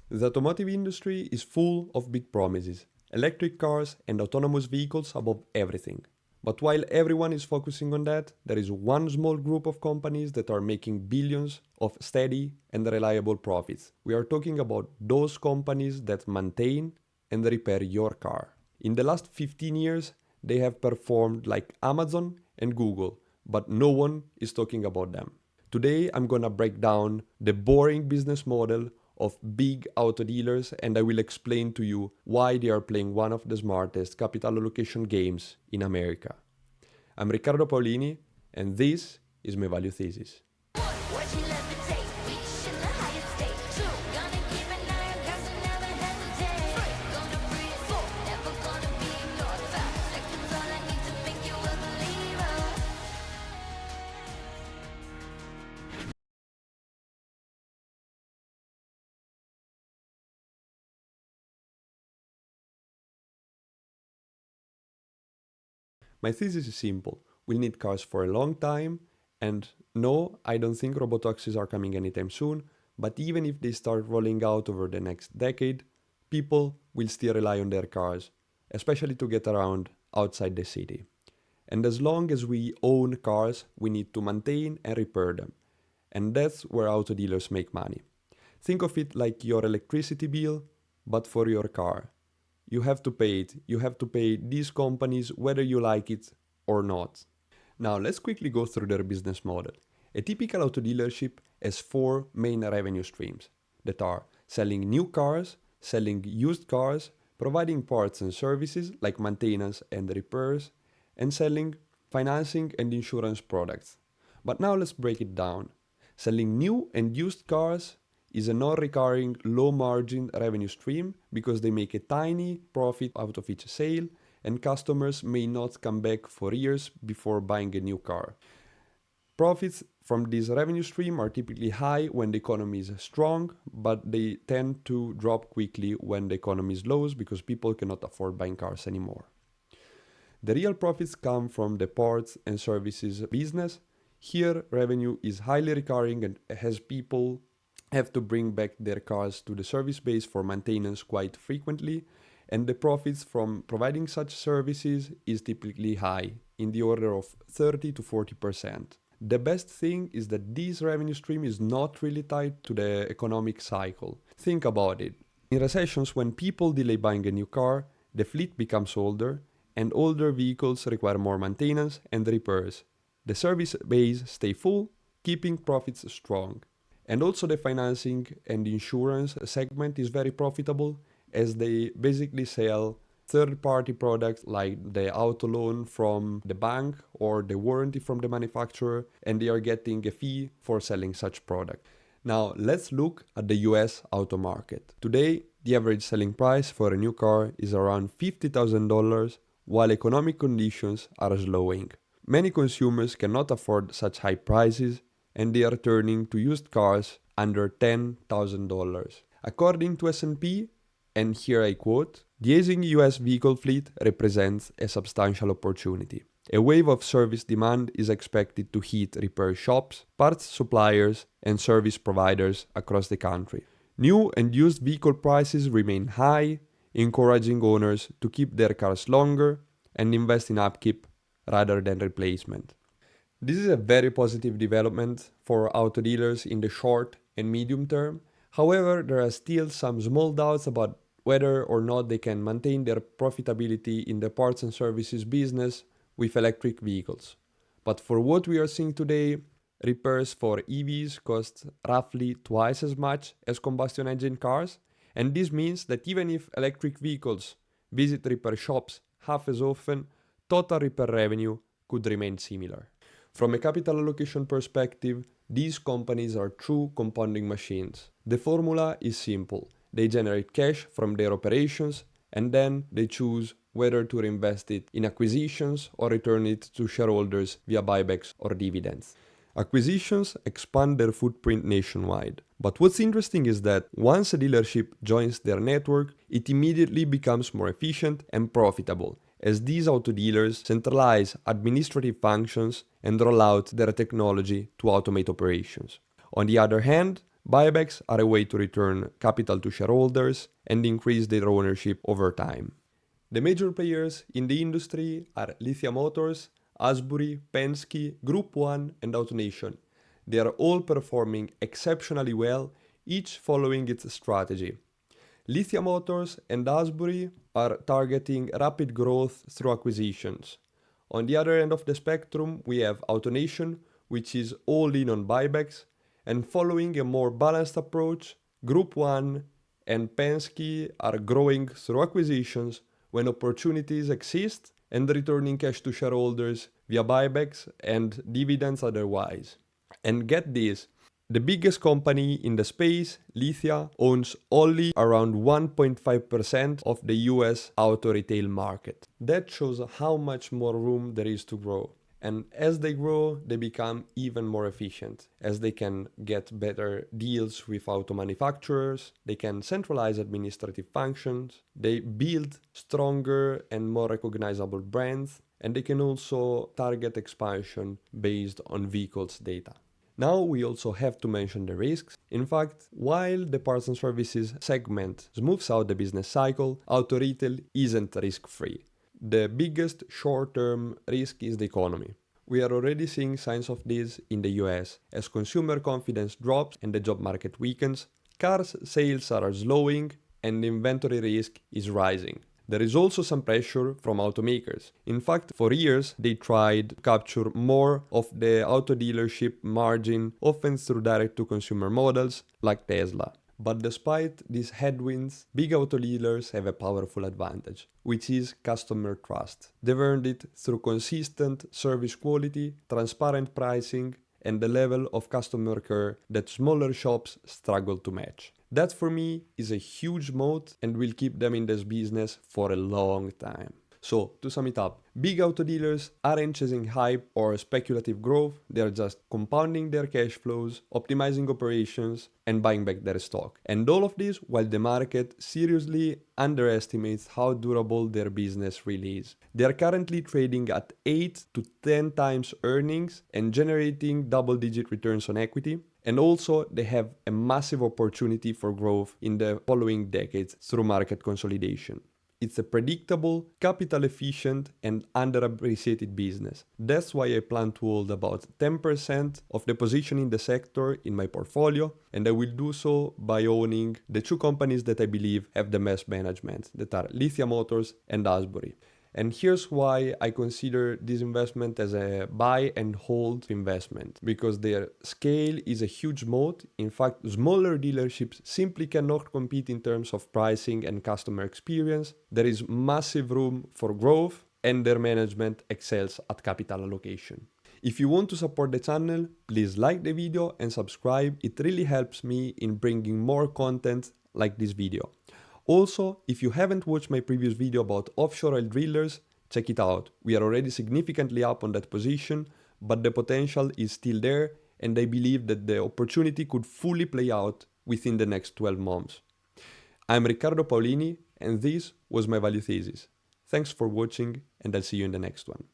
The automotive industry is full of big promises, electric cars and autonomous vehicles above everything. But while everyone is focusing on that, there is one small group of companies that are making billions of steady and reliable profits. We are talking about those companies that maintain and repair your car. In the last 15 years, they have performed like Amazon and Google, but no one is talking about them. Today, I'm gonna break down the boring business model of big auto dealers, and I will explain to you why they are playing one of the smartest capital allocation games in America. I'm Riccardo Paolini, and this is my value thesis. My thesis is simple. We'll need cars for a long time, and no, I don't think robotaxis are coming anytime soon, but even if they start rolling out over the next decade, people will still rely on their cars, especially to get around outside the city. And as long as we own cars, we need to maintain and repair them. And that's where auto dealers make money. Think of it like your electricity bill, but for your car. You have to pay it. You have to pay these companies whether you like it or not. Now let's quickly go through their business model. A typical auto dealership has four main revenue streams that are selling new cars, selling used cars, providing parts and services like maintenance and repairs, and selling financing and insurance products. But now let's break it down. Selling new and used cars is a non-recurring, low-margin revenue stream because they make a tiny profit out of each sale, and customers may not come back for years before buying a new car. Profits from this revenue stream are typically high when the economy is strong, but they tend to drop quickly when the economy is low because people cannot afford buying cars anymore. The real profits come from the parts and services business. Here, revenue is highly recurring and has people have to bring back their cars to the service base for maintenance quite frequently, and the profits from providing such services is typically high, in the order of 30 to 40%. The best thing is that this revenue stream is not really tied to the economic cycle. Think about it. In recessions, when people delay buying a new car, the fleet becomes older, and older vehicles require more maintenance and repairs. The service base stays full, keeping profits strong. And also the financing and insurance segment is very profitable as they basically sell third-party products like the auto loan from the bank or the warranty from the manufacturer, and they are getting a fee for selling such product. Now let's look at the US auto market. Today, the average selling price for a new car is around $50,000 while economic conditions are slowing. Many consumers cannot afford such high prices, and they are turning to used cars under $10,000. According to S&P, and here I quote, "The aging US vehicle fleet represents a substantial opportunity. A wave of service demand is expected to hit repair shops, parts suppliers, and service providers across the country. New and used vehicle prices remain high, encouraging owners to keep their cars longer and invest in upkeep rather than replacement." This is a very positive development for auto dealers in the short and medium term. However, there are still some small doubts about whether or not they can maintain their profitability in the parts and services business with electric vehicles. But for what we are seeing today, repairs for EVs cost roughly twice as much as combustion engine cars, and this means that even if electric vehicles visit repair shops half as often, total repair revenue could remain similar. From a capital allocation perspective, these companies are true compounding machines. The formula is simple. They generate cash from their operations, and then they choose whether to reinvest it in acquisitions or return it to shareholders via buybacks or dividends. Acquisitions expand their footprint nationwide. But what's interesting is that once a dealership joins their network, it immediately becomes more efficient and profitable, as these auto dealers centralize administrative functions and roll out their technology to automate operations. On the other hand, Buybacks are a way to return capital to shareholders and increase their ownership over time. The major players in the industry are Lithia Motors, Asbury, Penske, Group 1 and AutoNation. They are all performing exceptionally well, each following its strategy. Lithia Motors and Asbury are targeting rapid growth through acquisitions. On the other end of the spectrum, we have AutoNation, which is all in on buybacks, and following a more balanced approach, Group 1 and Penske are growing through acquisitions when opportunities exist and returning cash to shareholders via buybacks and dividends otherwise. And get this, the biggest company in the space, Lithia, owns only around 1.5% of the US auto retail market. That shows how much more room there is to grow. And as they grow, they become even more efficient, as they can get better deals with auto manufacturers, they can centralize administrative functions, they build stronger and more recognizable brands, and they can also target expansion based on vehicles data. Now we also have to mention the risks. In fact, while the parts and services segment smooths out the business cycle, auto retail isn't risk-free. The biggest short-term risk is the economy. We are already seeing signs of this in the US. As consumer confidence drops and the job market weakens, cars sales are slowing and inventory risk is rising. There is also some pressure from automakers. In fact, for years they tried to capture more of the auto dealership margin, often through direct-to-consumer models like Tesla. But despite these headwinds, big auto dealers have a powerful advantage, which is customer trust. They've earned it through consistent service quality, transparent pricing, and the level of customer care that smaller shops struggle to match. That for me is a huge moat and will keep them in this business for a long time. So, to sum it up, big auto dealers aren't chasing hype or speculative growth, they are just compounding their cash flows, optimizing operations, and buying back their stock. And all of this while the market seriously underestimates how durable their business really is. They are currently trading at 8 to 10 times earnings and generating double-digit returns on equity. And also, they have a massive opportunity for growth in the following decades through market consolidation. It's a predictable, capital-efficient, and underappreciated business. That's why I plan to hold about 10% of the position in the sector in my portfolio, and I will do so by owning the two companies that I believe have the best management, that are Lithia Motors and Asbury. And here's why I consider this investment as a buy and hold investment. Because their scale is a huge moat. In fact, smaller dealerships simply cannot compete in terms of pricing and customer experience. There is massive room for growth, and their management excels at capital allocation. If you want to support the channel, please like the video and subscribe. It really helps me in bringing more content like this video. Also, if you haven't watched my previous video about offshore oil drillers, check it out. We are already significantly up on that position, but the potential is still there, and I believe that the opportunity could fully play out within the next 12 months. I'm Riccardo Paolini, and this was my value thesis. Thanks for watching, and I'll see you in the next one.